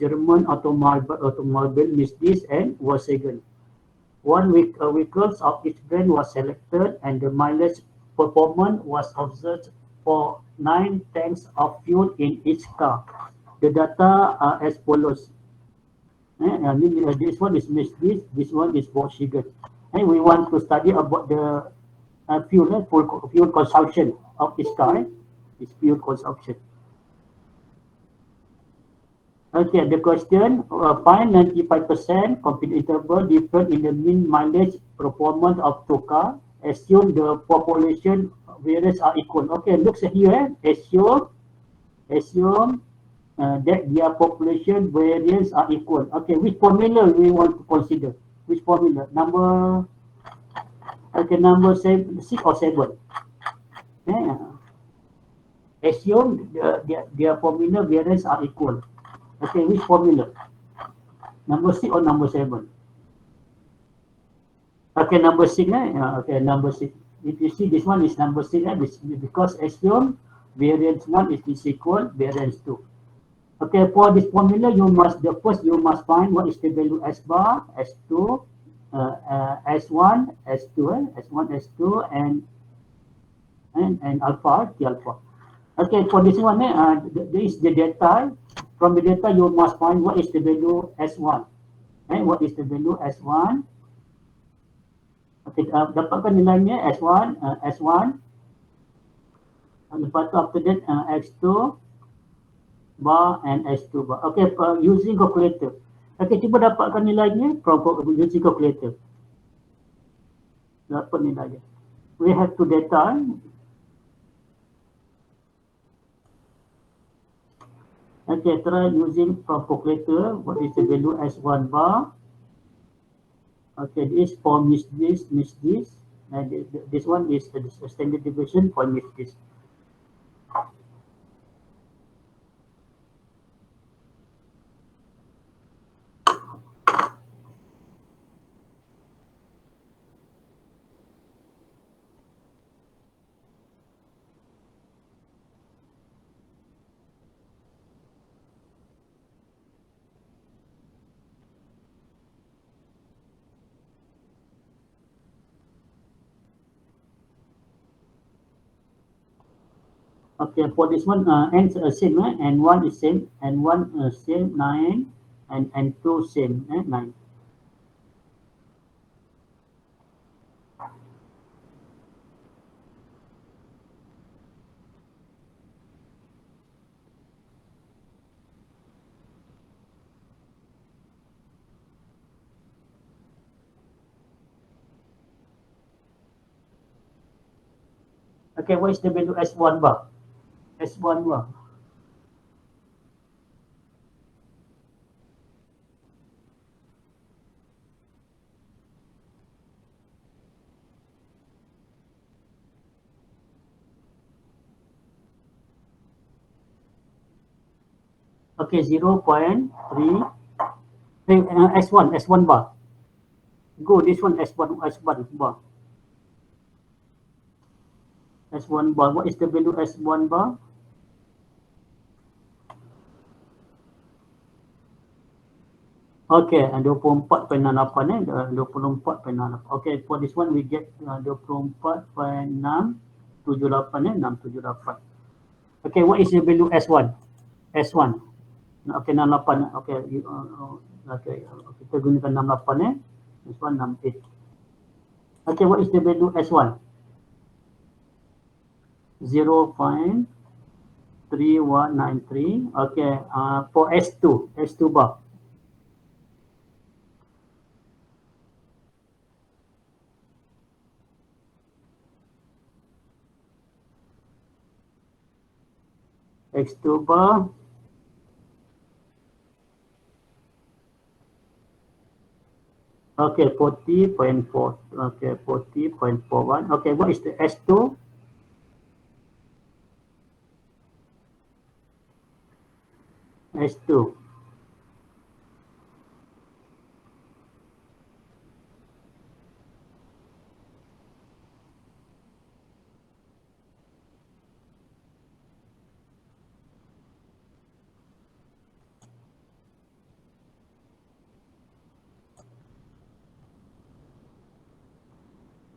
German automobile Mercedes and Volkswagen. One vehicles of each brand was selected and the mileage performance was observed for 9 tanks of fuel in each car. The data are as follows. This one is Mercedes, this one is Volkswagen. And we want to study about the fuel consumption of each car. It's fuel consumption. Okay, the question, find 95% confidence interval difference in the mean mileage performance of two cars. Assume the population variance are equal. Okay, look here. Assume that their population variance are equal. Okay, which formula we want to consider? Which formula? Number 6 or 7. Yeah. Assume their formula variance are equal. Okay, which formula? Number 6 or number 7? Okay, number 6. Okay, number 6. If you see this one is number 6, because assume variance 1 is equal variance 2. Okay, for this formula, you must find what is the value S bar, S2, S1, S2, S1, S2, and alpha, T alpha. Okay, for this one, there is the data. From the data, you must find what is the value S1. What is the value S1? Okay, dapatkan nilainya S1, S1. Lepas tu after that, X2 bar and S2 bar. Okay, using calculator. Okay, cuba dapatkan nilainya using calculator. Dapat nilainya. We have two data. Okay, try using from calculator. What is the value S1 bar? Okay, this for miss this. This one is the standard deviation for miss this. Okay, for this one, ends same, and 1 is same, and 1 same, 9, and 2 same, 9. Okay, what is the value S1 bar? S1 bar. Okay, 0.3. S1 bar. Go, this one S1 bar. S1 bar. What is the value S1 bar? Okay, 24.68 24.68. Okay, for this one we get 24.678 678. Okay, what is the value S1? S1. Okay, 68. Okay, kita gunakan 68 This one 68. Okay, what is the value S1? 0.3193. Okay, for S2 bar. X2 bar. Okay, 40.4. Okay, 40.41. Okay, what is the S2? S2.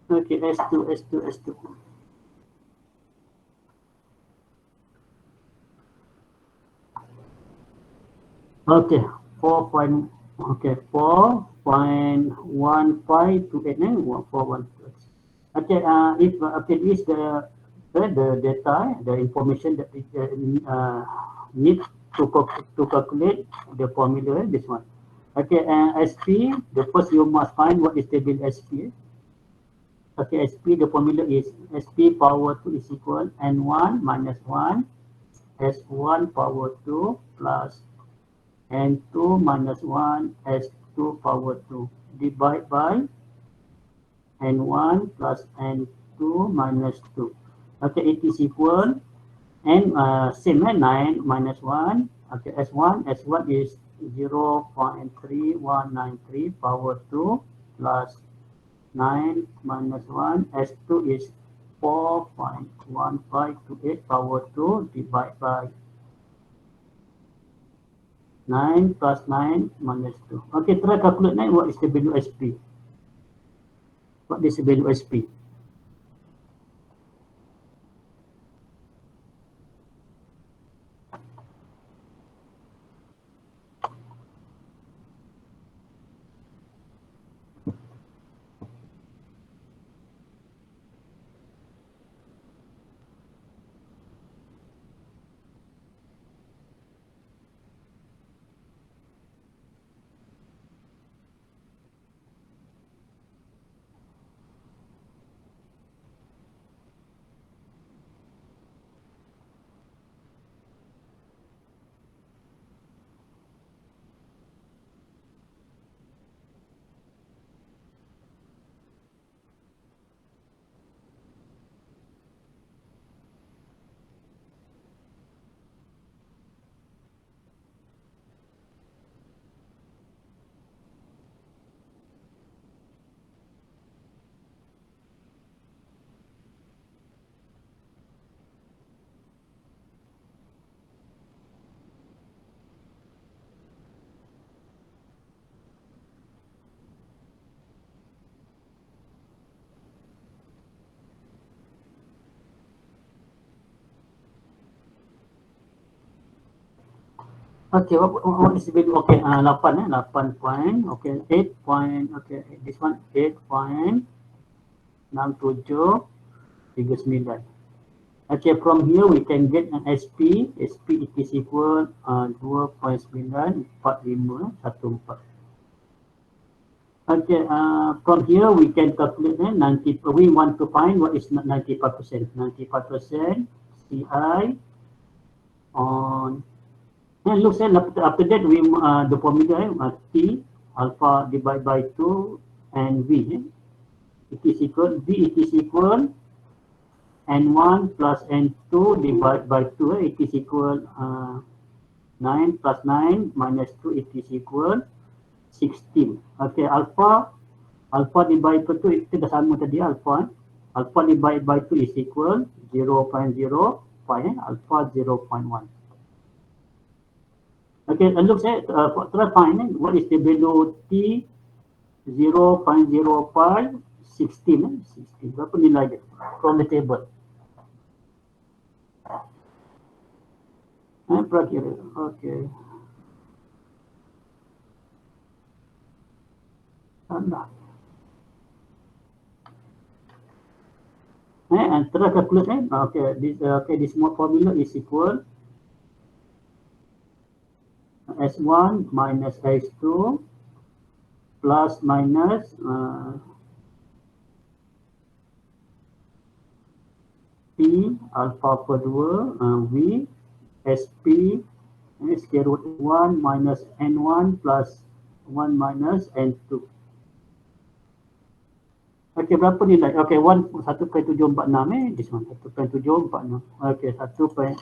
Okay, S2. Okay, 4.1528 4.1. Okay, if okay, this the data, the information that it need to calculate the formula. This one. Okay, SP. The first you must find what is table SP. Okay, SP. The formula is SP power 2 is equal N1 minus 1 S1 power 2 plus N2 minus 1 S2 power 2 divided by N1 plus N2 minus 2. Okay, it is equal N same 9 minus 1. Okay, S1 is 0.3193 power 2 plus 9 minus 1. S2 is 4.1528 power 2 divided by 9 plus 9 minus 2. Okay, try calculate 9. What is the value SP? What is the value SP? Okay, what is the value? Okay, 8 8 point, okay, 8 point, okay, this one 8.6739. Okay, from here we can get an SP it is equal 2.94514. Okay, from here we can calculate 90, we want to find what is 95%. 95% CI on. And look, then after that we the formula T alpha divided by 2 and V. It is equal V. It is equal N1 plus N2 divided by 2. It is equal 9 plus 9 minus 2. It is equal 16. Okay, alpha divided by 2 itu dah sama tadi alpha. Alpha divided by 2 is equal 0.05. Alpha 0.1. Okay, look, try find what is the value T 0.05 16. 16. Berapa nilai dia from the table? Prakira. Okay. Anda. And try calculate. Okay, this more formula is equal S1 minus S2 plus minus P alpha per 2 V SP square root 1 minus N1 plus 1 minus N2. Okay, berapa nilai? Okay, 1.746 this one 1.746. Okay, 1.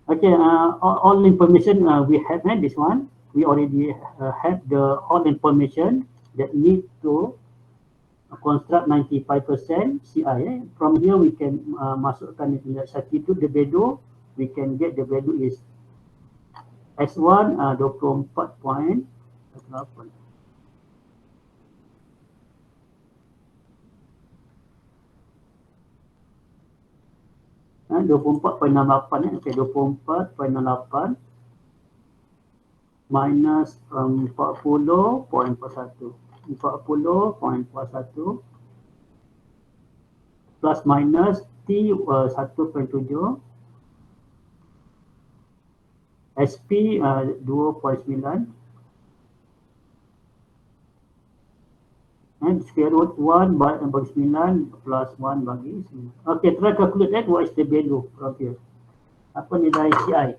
Okay, all information we have this one. We already have the all information that need to construct 95% CI. From here we can masukkan substitute the value. We can get the value is S1 24.8. 24.68 okey 24.68 minus 40.41 40.41 plus minus T 1.7 SP 2.9 and square root 1 bagi 9 plus 1 bagi 9. Okay, try calculate what is the value from here. Apa nilai CI?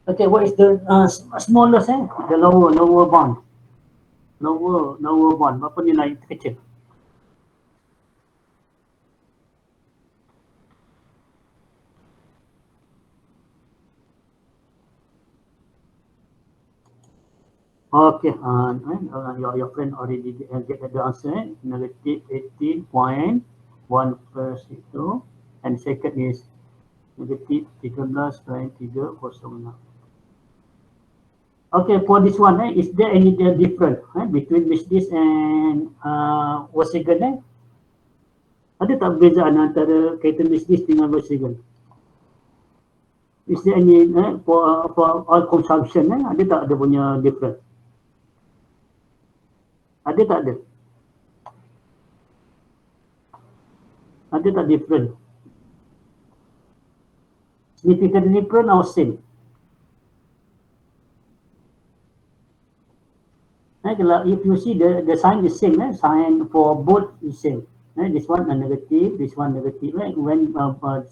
Okay, what is the smallest the lower bound? Lower bound. Berapa nilai kecil? Okay, your friend already get the answer. Negative 18.1 first itu, and second is negative 13.306. Okay, for this one, is there any difference between this and Wasigan? Ada tak perbezaan antara kaitan this dengan Wasigan? Is there any for all consumption? Ada tak ada punya difference? Ada tak ada? Ada tak different? Significant different or same? Kalau if you see the sign is same, sign for both is same. This one a negative, this one negative. When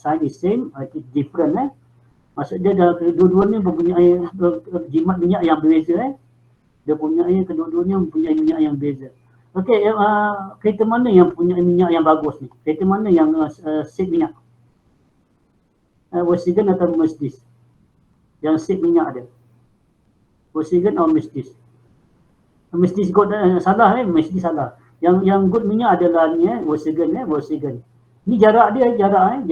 sign is same, it is different. Maksudnya dua-duanya mempunyai jimat minyak yang berbeza. Dia punya kedua-duanya mempunyai minyak yang berbeza. Okey, kereta mana yang punya minyak yang bagus ni? Kereta mana yang save minyak? Volkswagen atau Mercedes? Yang save minyak dia. Volkswagen atau Mercedes? Mercedes good salah Mercedes salah. Yang good minyak adalah ni Volkswagen Volkswagen. Ni jarak dia jarak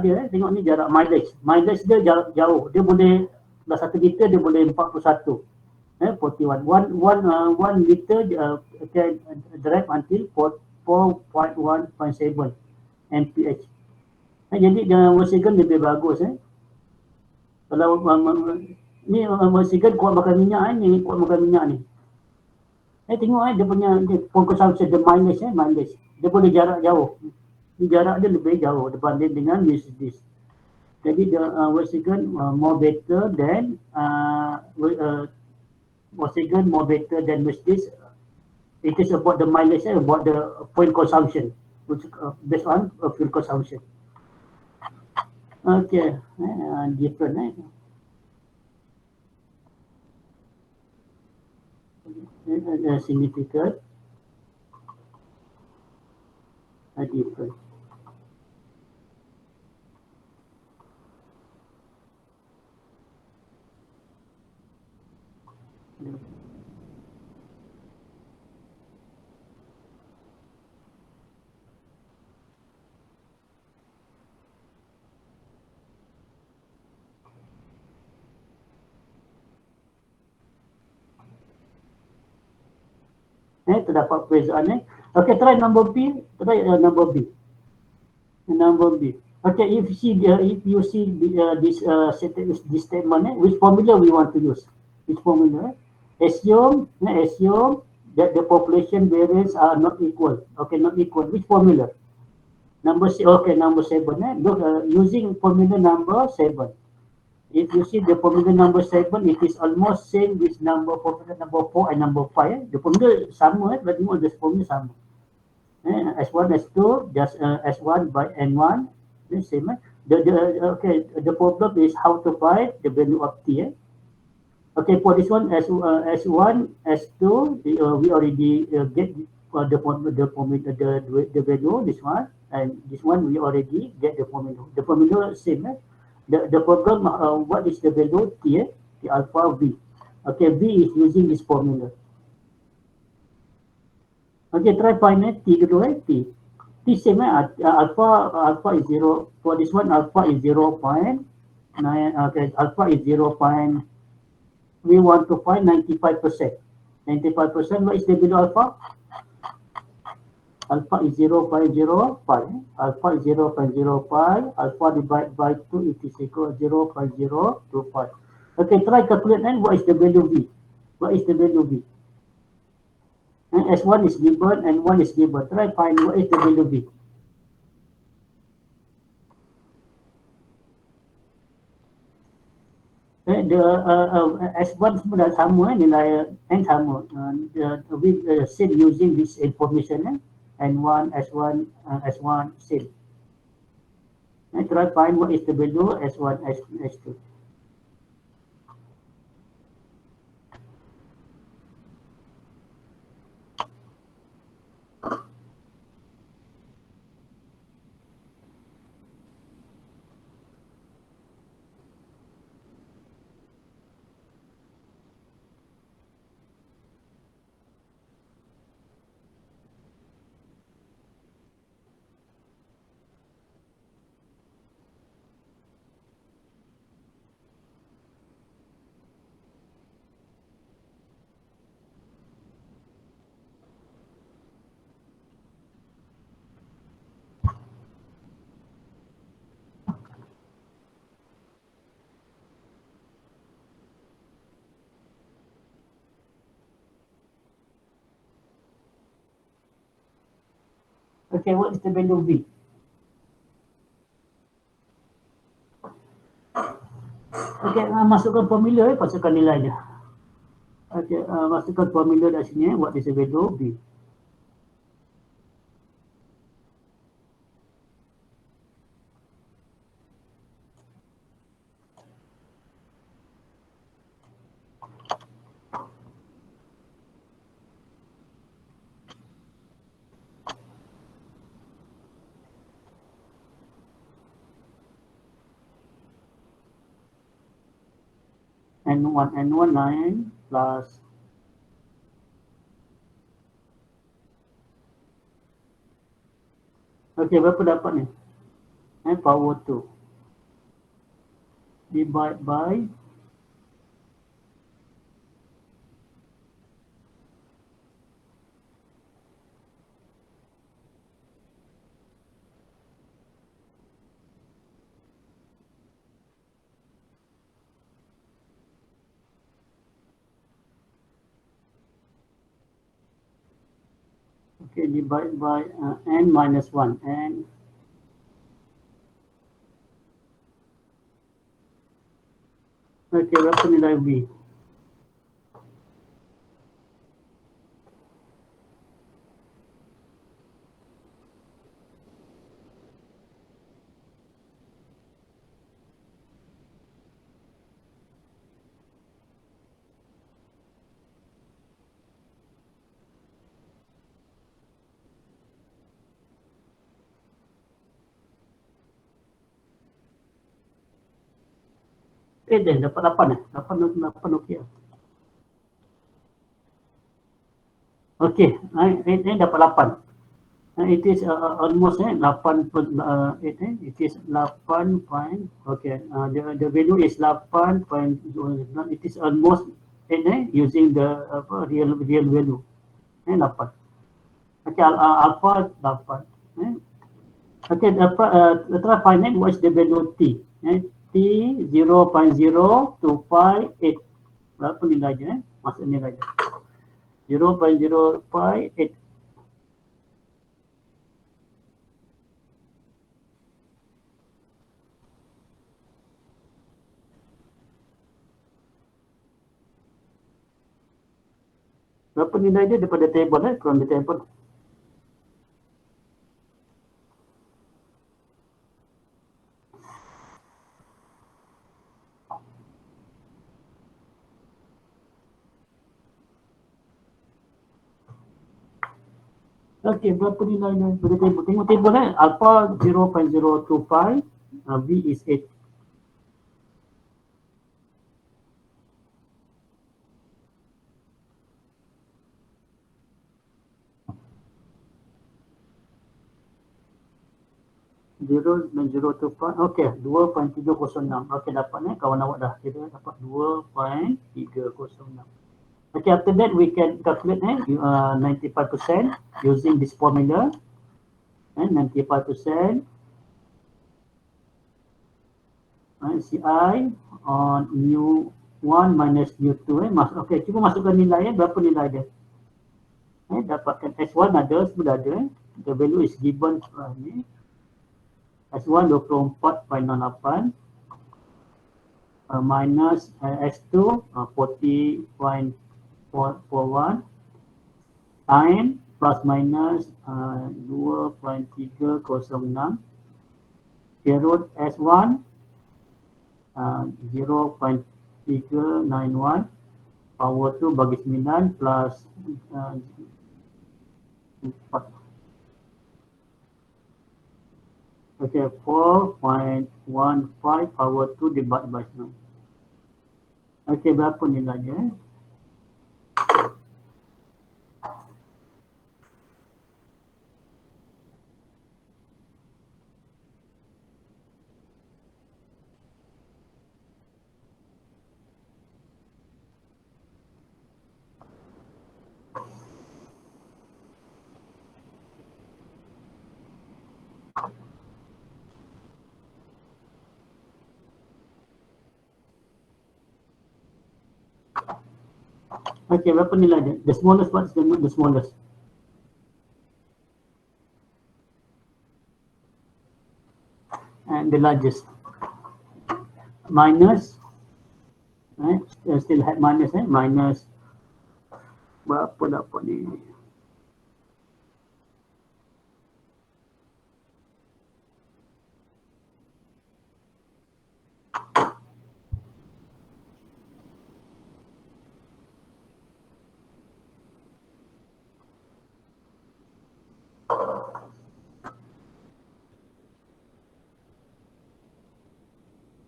dia tengok ni jarak mileage. Mileage dia jarak jauh. Dia boleh dah 1 liter dia boleh 41. 41. One liter can drive until 4.1.7 mph. Jadi Volkswagen lebih bagus Kalau ni Volkswagen kuat bakar minyak ni kuat bakar minyak ni. Tengok dia punya consumption the mileage. Dia boleh jarak jauh. Ni jarak dia lebih jauh berbanding dengan Mercedes. Jadi Volkswagen more better than Volkswagen more better than Mercedes. It is about the mileage, about the point consumption, which based on fuel consumption. Okay, different. Significant, different. Terdapat perbezaan Okay, try number B. Number B. Okay, if you see this statement, which formula we want to use? Which formula? Assume that the population variance are not equal. Okay, not equal. Which formula? Okay, number seven. Look, using formula number seven. If you see the formula number seven, it is almost same with formula number four and number five. The formula sama, but you know the formula sama. S1, S2, just S1 by N1, the same. Okay, the problem is how to find the value of T. Okay, for this one, S1, S2, we already get the value, this one, and this one we already get the formula. The formula same. The problem, what is the value T? The alpha V. Okay, V is using this formula. Okay, try find it, T dulu T. T same alpha is 0. For this one, alpha is 0.9. Okay, alpha is 0. We want to find 95%. 95%, what is the value alpha? Alpha is 0.05. Alpha is 0.05. Alpha divided by 2, it is equal to 0.025. Okay, try calculate then what is the value V. What is the value V? And S1 is given and 1 is given. Try find what is the value V. The S1 semua dah sama, nilai N sama. We still using this information, N1, S1, S1, same. Try find what is the value S1, S2. Okay, what is the value V? Okay, masukkan formula, masukkan nilainya. Okay, masukkan formula dari sini, what is the value V? N1 9 plus okay, berapa dapat ni? Power 2 divide by okay, divide by N minus 1. N okay, berapa nilai V? Then dapat 8 8 okey. Okay, ini dapat 8. It is almost 8. It is 8 point. Okay, the value is 8 point. It is almost 8 using the real value. 8. Okay, alpha 8. Okay, dapat try find out what is the value T. T 0.0258. Berapa nilainya? Masuk nilainya. 0.058. Berapa nilai dia daripada table from the table. Okey, berapa nilainya daripada table? Tengok table alpha 0.025, V is 8. Zero dan 0.5, okey, 2.306. Okey, dapat kawan awak dah. Kita dapat 2.306. Okay, after that we can calculate 95% using this formula. 95% CI on mu1 minus mu2. Okay, cuba masukkan nilai berapa nilai dia. Dapatkan S1 ada, sudah ada. The value is given ni. S1 24.08 minus S2 40.41 time plus minus 2.306 period S1 0.391 power 2 bagi 9 plus 4. Okay, 4.15 power 2 divided by 9. Okay, berapa nilainya? Okay, berapa nilai dia? The smallest, what is the smallest? And the largest. Minus, still have minus, minus berapa dapat ni?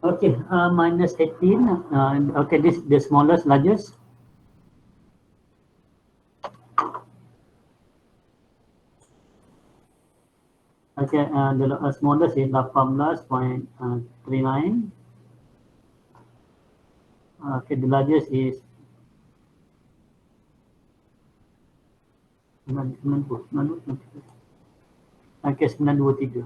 Okay, minus 18. Okay, this the smallest, largest. Okay, the smallest is 18.39. Okay, the largest is 923. Okay, 923.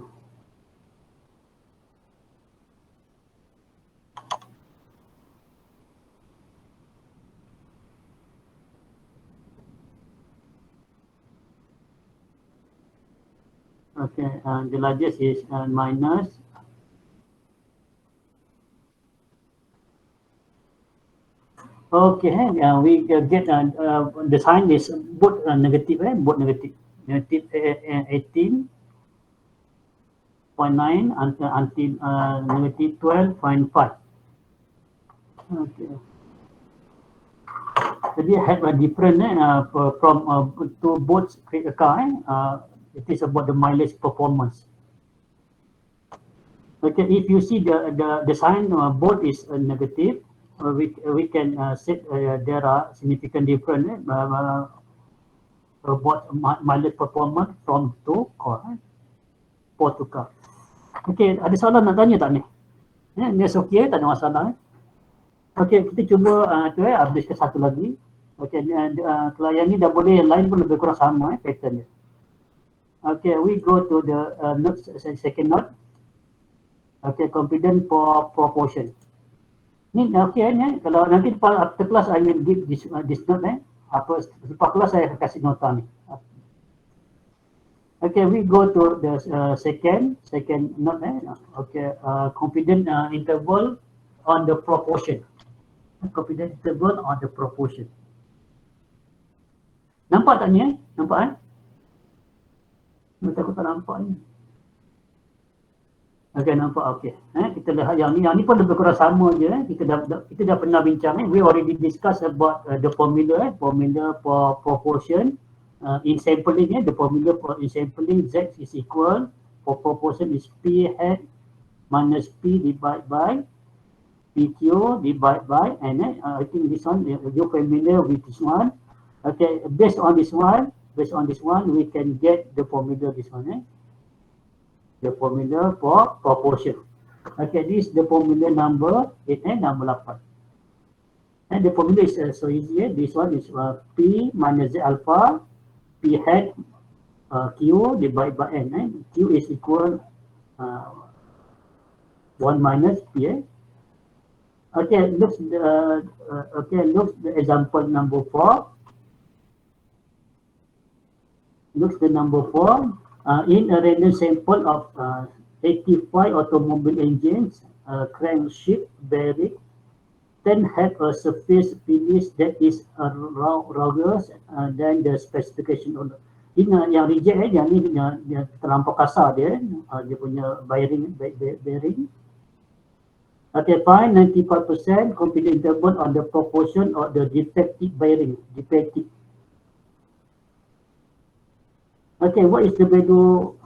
Okay, the largest is minus. Okay, we get the sign is both negative, both negative. Negative 18.9 until negative 12.5. Okay. Jadi have a different from to both create a car. It is about the mileage performance. Okay, if you see the sign both is negative, we can set there are significant difference about mileage performance from to car, for to car. Okay, ada soalan nak tanya tak ni? That's okay, tak ada masalah. Okay, kita cuba habis ke satu lagi. Okay, kalau yang ni dah boleh, yang lain pun lebih kurang sama pattern dia. Okay, we go to the note, second note. Okay, confidence for proportion. Ni okay ni, kalau nanti after class I will give this note apa lepas kelas saya akan kasih nota ni. Okay, we go to the second note Okay, confidence interval on the proportion. Confidence interval on the proportion. Nampak tak ni Nampak kan? Aku tak nampak ni. Okey, nampak okey. Kita lihat yang ni pun lebih kurang sama je kita dah pernah bincang We already discuss about the formula formula for proportion in sampling the formula for in sampling Z is equal for proportion is P hat minus P divided by PQ divided by and I think this one you're familiar with this one. Okay, based on this one we can get the formula this one the formula for proportion. Okay, this is the formula number 8 number 8. And the formula is so easy. This one is P minus Z alpha, P hat Q divided by N. Q is equal 1 minus P. Okay, look the example number 4. Look the number 4. In a random sample of 85 automobile engines, crankshaft bearing 10 have a surface finish that is rugged than the specification. Ini yang reject yang ni yang terlampau kasar dia punya bearing. Okay, find 95% confidence interval on the proportion of the defective bearing. Okay, what is the value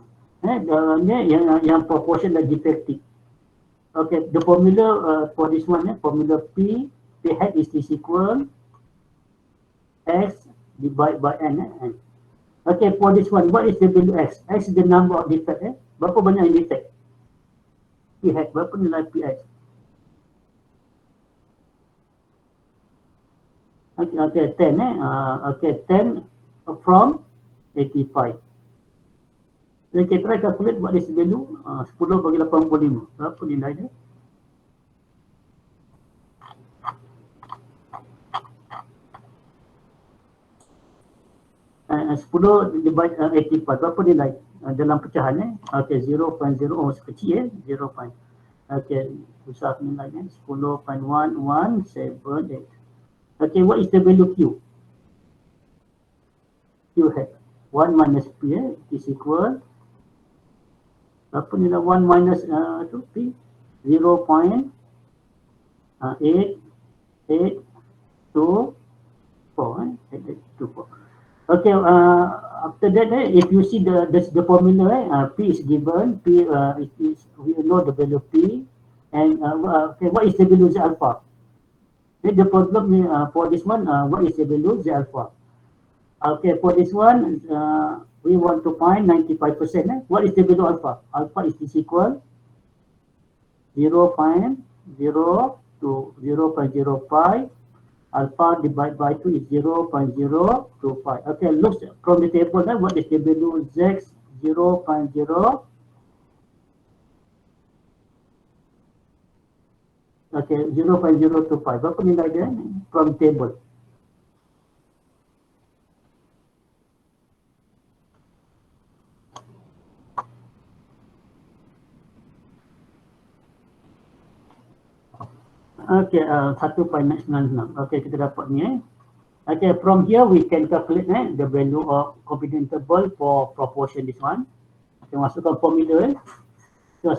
yang proportion dan defective? Okay, the formula for this one formula P hat is equal X divided by N. Okay, for this one, what is the value X? X is the number of defect. Berapa banyak yang defect? P hat, berapa nilai PX? Okay, 10 okay, 10 from 85. Okay, try calculate what is the value. 10 bagi 85. Berapa nilai dia? Uh, 10 divide 85. Berapa nilai? Dalam pecahan Okay, 0.0. Oh, sekecil 0. Okay, susah nilainya. 10.1178. Okay, what is the value Q? Q hat 1 minus P is equal berapa nilai 1 minus P? 0.8824. Okay, after that if you see the formula P is given, P we know the value P and okay, what is the value Z alpha? Then the problem for this one what is the value Z alpha? Okay, for this one, we want to find 95%. What is the value alpha? Alpha is equal 0.0 to 0.05. Alpha divided by 2 is 0.025. Okay, look from the table. What is the value? Z 0.0. Okay, 0.025. Berapa nilai dia from table? Okay, 1.96. Okay, kita dapat ni Okay, from here we can calculate the value of confidence interval for proportion this one. Kita masukkan formula kita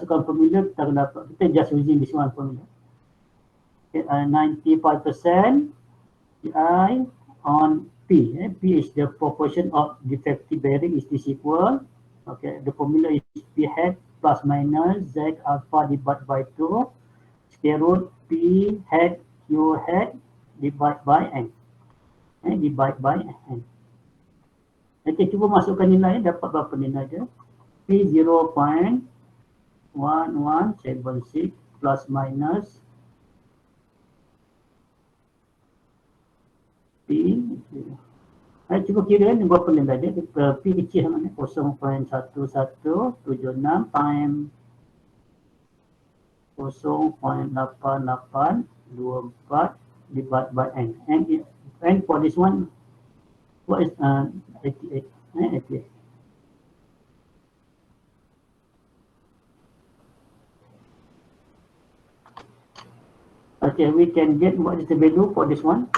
akan dapat, kita just using this one formula. Okay, 95% Pi on P. P is the proportion of defective bearing is equal. Okay, the formula is P hat plus minus Z alpha divided by 2 square root P hat Q hat divided by N. Divide by N. Okay, cuba masukkan nilai, dapat berapa nilai dia? P 0.1176 plus minus P Cuba kira ni berapa lengkap dia. P kecil sangat ni. 0.1176 times 0.8824 divided by n. And for this one, what is 88? 88. Okay, we can get what is the value for this one.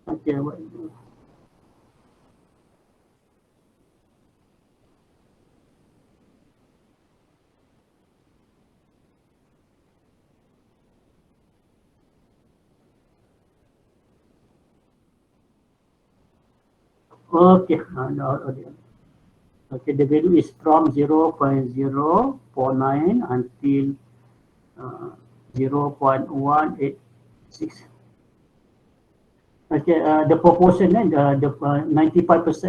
Okay, what is it? Okay, okay, the value is from 0.049 until 0.186. Okay, the proportion, the 95%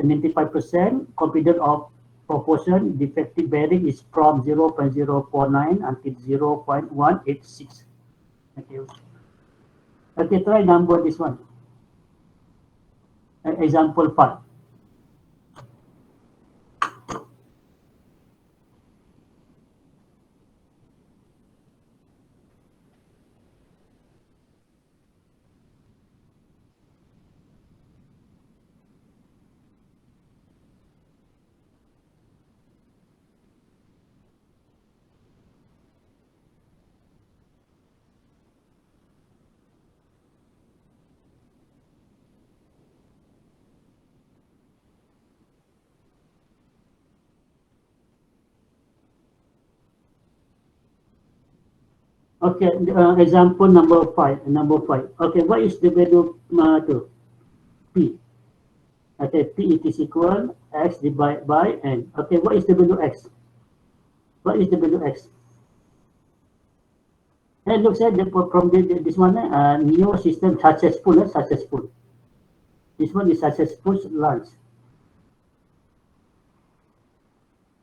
confidence of proportion defective bearing is from 0.049 until 0.186. Okay, okay, try number this one. Example 5. Okay, example number 5. Okay, what is the value to P? Okay, P is equal X divided by N. Okay, what is the value X? What is the value X? And looks at from this one, new system successful, successful. This one is successful launch.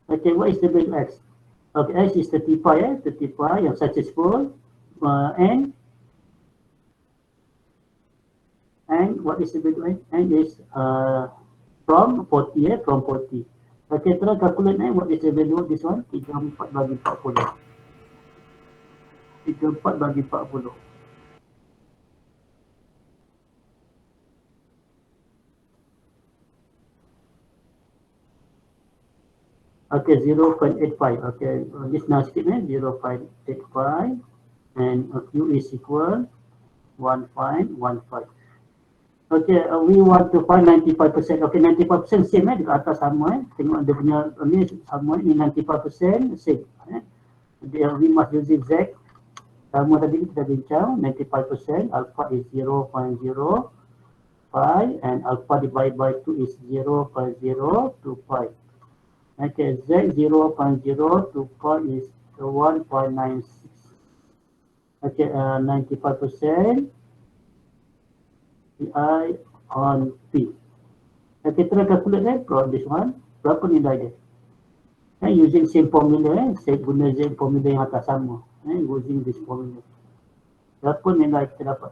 Okay, what is the value X? Okay, X is 35, 35 yang successful, and what is the value N? N is from 40, from 40. Okay, try calculate what is the value of this one? 34 bagi 40. 34 bagi 40. Okay, 0.85. Okay, this now skip 0.85, and Q is equal 1.15. Okay, we want to find 95%. Okay, 95% same dekat atas sama Tengok dia punya ni sama ni 95% same. We must use Z. Sama tadi kita bincang 95%, alpha is 0.05 and alpha divided by 2 is 0.025. Okay, Z 0.024 is 1.96. Okay, 95% PI on P. Okay, try calculate from this one. Berapa nilai dia? Using same formula, saya guna same formula yang atas sama. Using this formula. Berapa nilai kita dapat?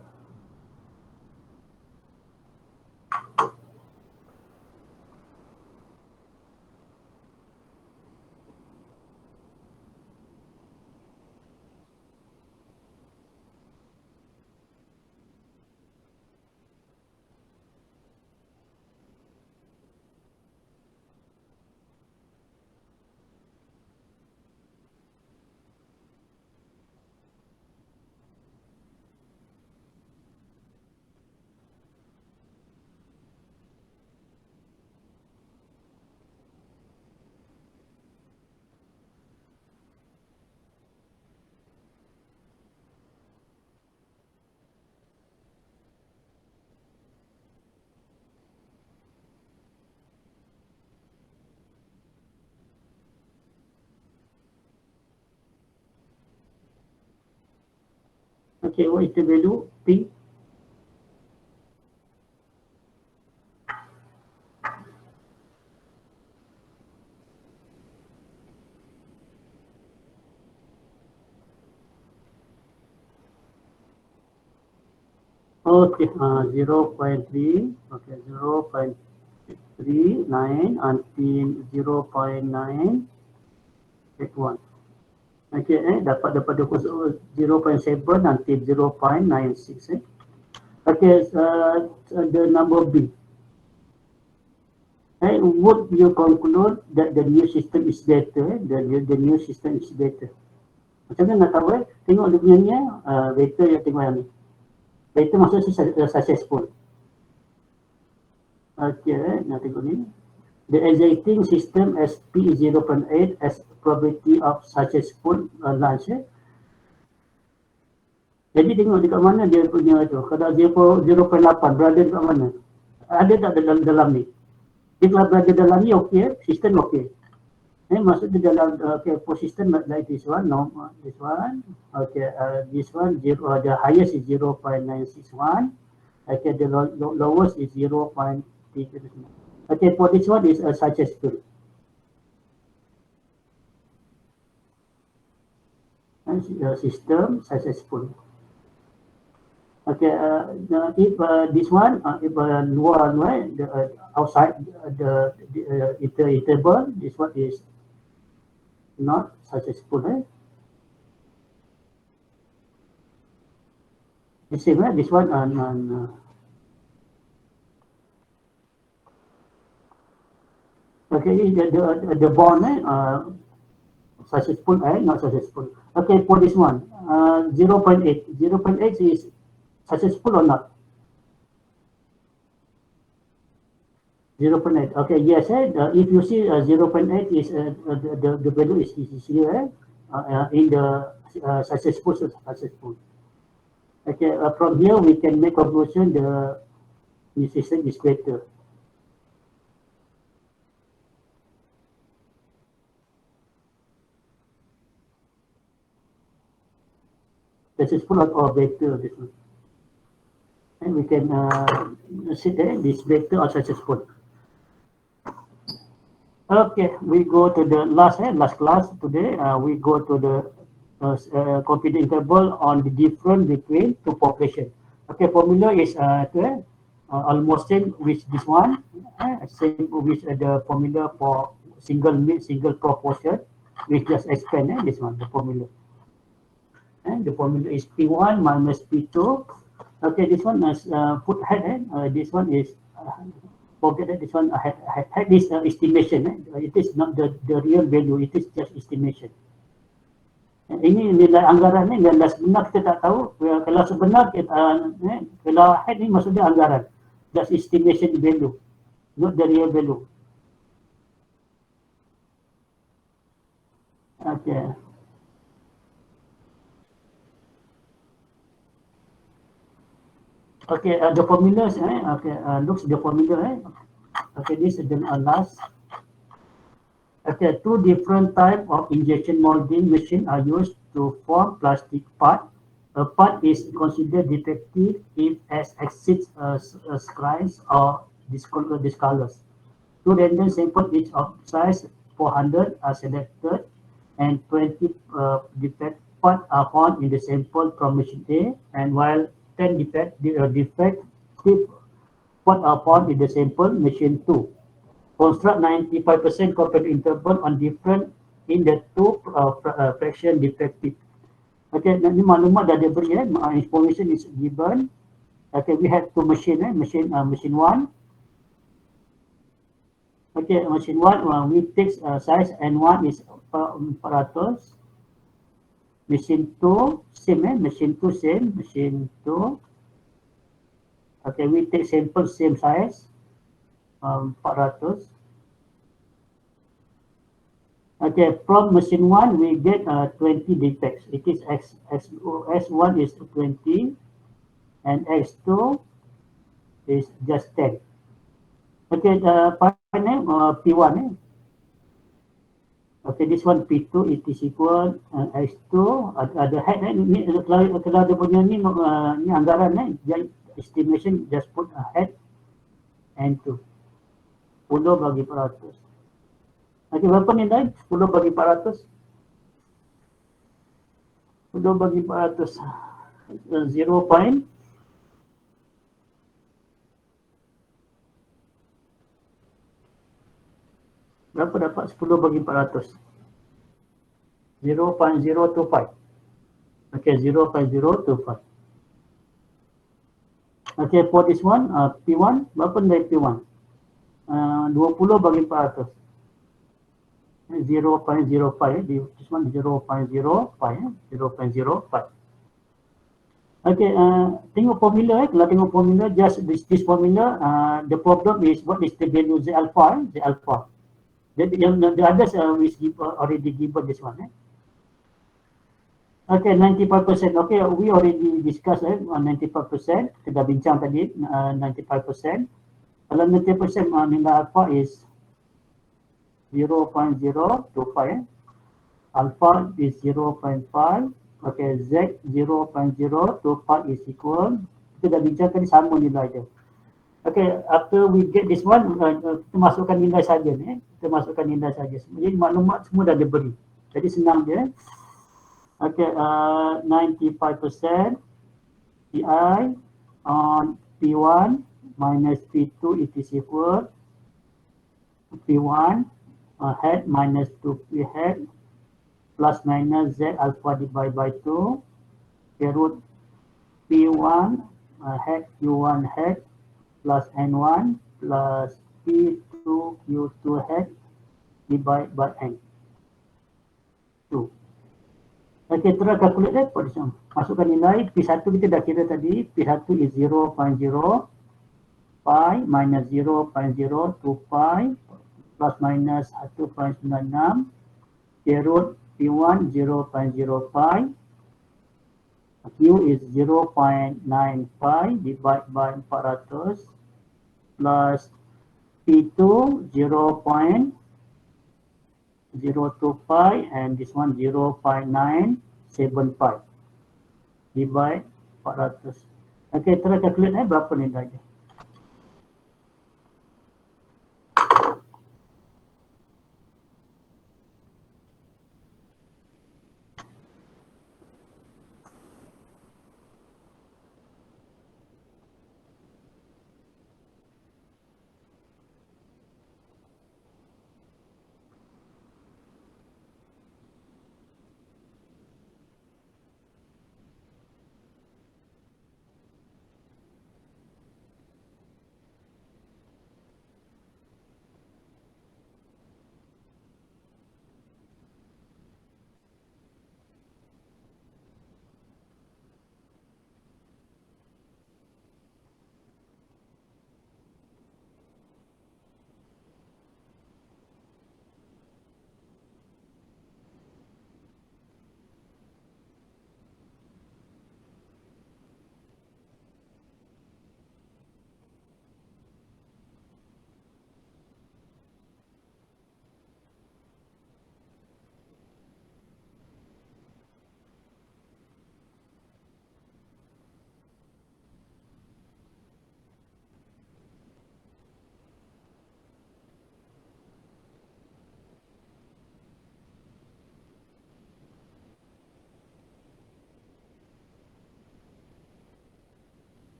Okay, what is the value? P. Okay, 0.3, okay, 0.39 until 0.981. Okay, dapat daripada 0.7 until 0.96. Okay, the number B. Would you conclude that the new system is better? The new system is better. Macam mana nak tahu Tengok dia punya ni better yang tengok yang ni. Better maksudnya successful. Okay, nak tengok ni. The existing system as P is 0.8 as probability of successful launch. Jadi tengok dekat mana dia punya tu. Kalau 0.8 berada dekat mana? Ada tak dalam ni? Dia kalau berada dalam ni okey, sistem okey. Maksudnya dalam for system like this one, no, this one, okay, this one zero, the highest is 0.961, okay, the lowest is 0.3. Okay, for this one is successful. System successful. Okay, if this one, if luar, outside the interval, this one is not successful. The same, this one okay, the bond, successful, not successful. Okay, for this one, 0.8. 0.8 is successful or not? 0.8. Okay, yes. If you see 0.8 is the value is here in the successful. Okay, from here we can make conclusion the system is better. Successful or better, this one. And we can see there this better or successful. Okay, we go to the last class today. We go to the confidence interval on the difference between two population. Okay, formula is almost same with this one. Same with the formula for single proportion. We just expand this one, the formula. And the formula is P1 minus P2. Okay, this one is put head. This one is forget that this one had this estimation. It is not the real value. It is just estimation. Ini nilai anggaran ni nilai sebenar kita tak tahu. Kalau sebenar kita kalau head ni maksudnya anggaran. Just estimation value, not the real value. Okay. Okay, the formulas, okay, looks the formula, Okay, this is the last. Okay, two different types of injection molding machine are used to form plastic part. A part is considered defective if it exceeds size or discolors. Two random samples each of size 400 are selected and 20 defect parts are found in the sample from machine A, and while 10 defective parts are found in the sample machine 2. Construct 95% confidence interval on different in the two fraction defective. Okay, ini maklumat dah diberi, information is given. Okay, we have two machine, machine 1. Okay, machine 1, we take size N1 is 400. Machine 2, same, machine 2 same, machine 2. Okay, we take sample same size, 400. Okay, from machine 1, we get 20 defects. It is S1 is 20 and X2 is just 10. Okay, the part name P1. Okay, this one P2 it is equal X2 ada head ni kalau ada punya ni anggaran estimation just put a head and 2 10 bagi 400. Okay, berapa nilai 10 bagi 400? 10 bagi 400 0.0 Berapa dapat 10 bagi 400? 0.025. Okay, 0.025. Okay, for this one, P1, berapa nilai P1? 20 bagi 400. 0.05, this one 0.05, 0.05. Okay, tengok formula. Kalau tengok formula, just this formula, the problem is what is the value Z alpha, Z alpha. Jadi yang the others is already given this one. Okay, 95%. Okay, we already discussed 95%. Kita dah bincang tadi 95%. Kalau 90% nilai alpha is 0.025. Alpha is 0.5. Okay, Z 0.025 is equal. Kita dah bincang tadi sama nilai dia. Okay, after we get this one, kita masukkan nilai saja ni. Kita masukkan nilai saja. Jadi maklumat semua dah diberi. Jadi senang je. Okay, 95% PI on P1 minus P2 it is equal P1 head minus 2P head plus minus Z alpha divided by 2 root P1 head Q1 head plus N1 plus P2 Q2 head divided by N2. Okay, terus calculate that for this one. Masukkan nilai P1 kita dah kira tadi. P1 is 0.0 pi minus 0.02 pi plus minus 1.96 root P1 0.0 pi. Q is 0.9 pi divided by 400 plus P2 0.02 pi and this one 0.97 pi divide 400. Okay, terus calculate berapa nilai dia.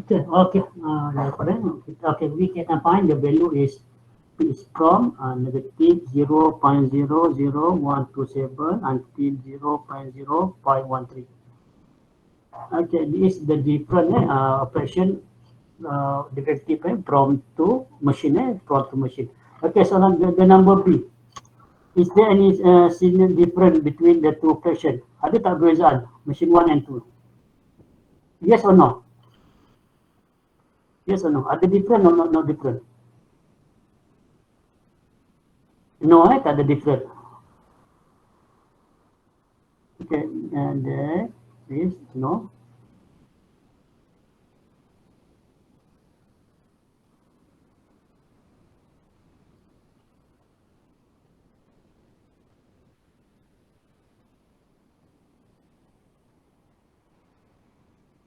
Okay, we can find the value is from negative 0.00127 until 0.0513. Okay, this is the different operation directive from to machine, from to machine. Okay, so the number B. Is there any signal difference between the two operations? Ada tak perbezaan machine 1 and 2? Yes or no? Yes or no? Ada different or not different? No, tak ada different. Okay, and there is no.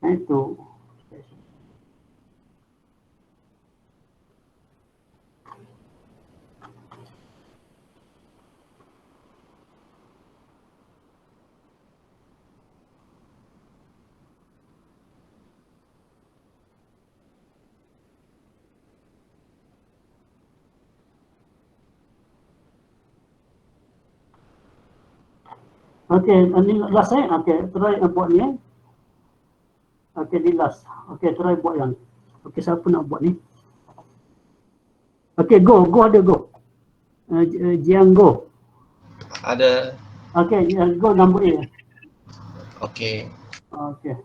Itu. Okay, ni last okay, try buat ni Okay, di last. Okay, try buat yang. Okay, siapa nak buat ni? Okay, go ada go. Jiang go. Ada. Okay, go number A. Okay. Okay.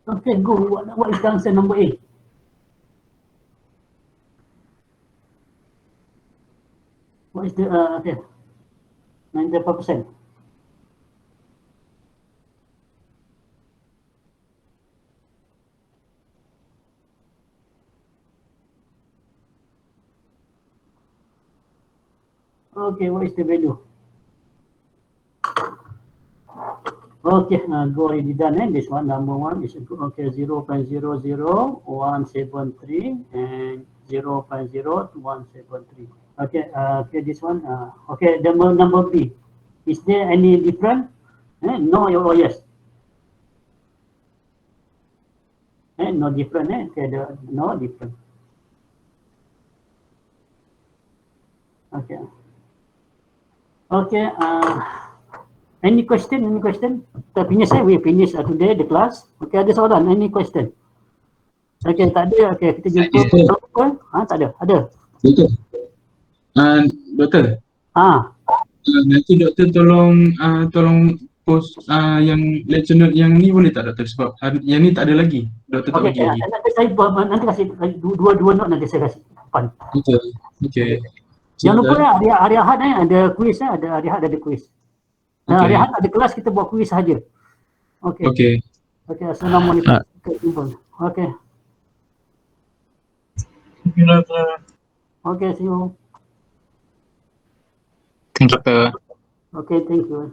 Okay, go. What is the answer number A? What is the, okay, 95%. Okay, what is the value? Okay, go already done. This one, number one is okay, 0.00173 and 0.0173. Okay, okay, this one. Okay, the number B. Is there any different? No or yes? No different. Okay, no different. Okay. Okay. Any question? Any question? Kita finish. We finish today the class. Okay, ada soalan? Any question? Okay, tak ada. Okay, kita jumpa. Tak ada. Ada. Doktor. Doktor. Nanti doktor tolong post yang lecture note yang ni boleh tak doktor, sebab yang ni tak ada lagi. Doktor tak bagi lagi. Nanti saya nanti kasih dua note, nanti saya kasih depan. Okay. Jangan lupa hari Ahad ada kuis, ada hari Ahad ada kuis. Hari Ahad ada kelas, kita buat kuis saja. Okay. Assalamualaikum. Okay. Okay, see you. Thank you, Doktor. Okay, thank you.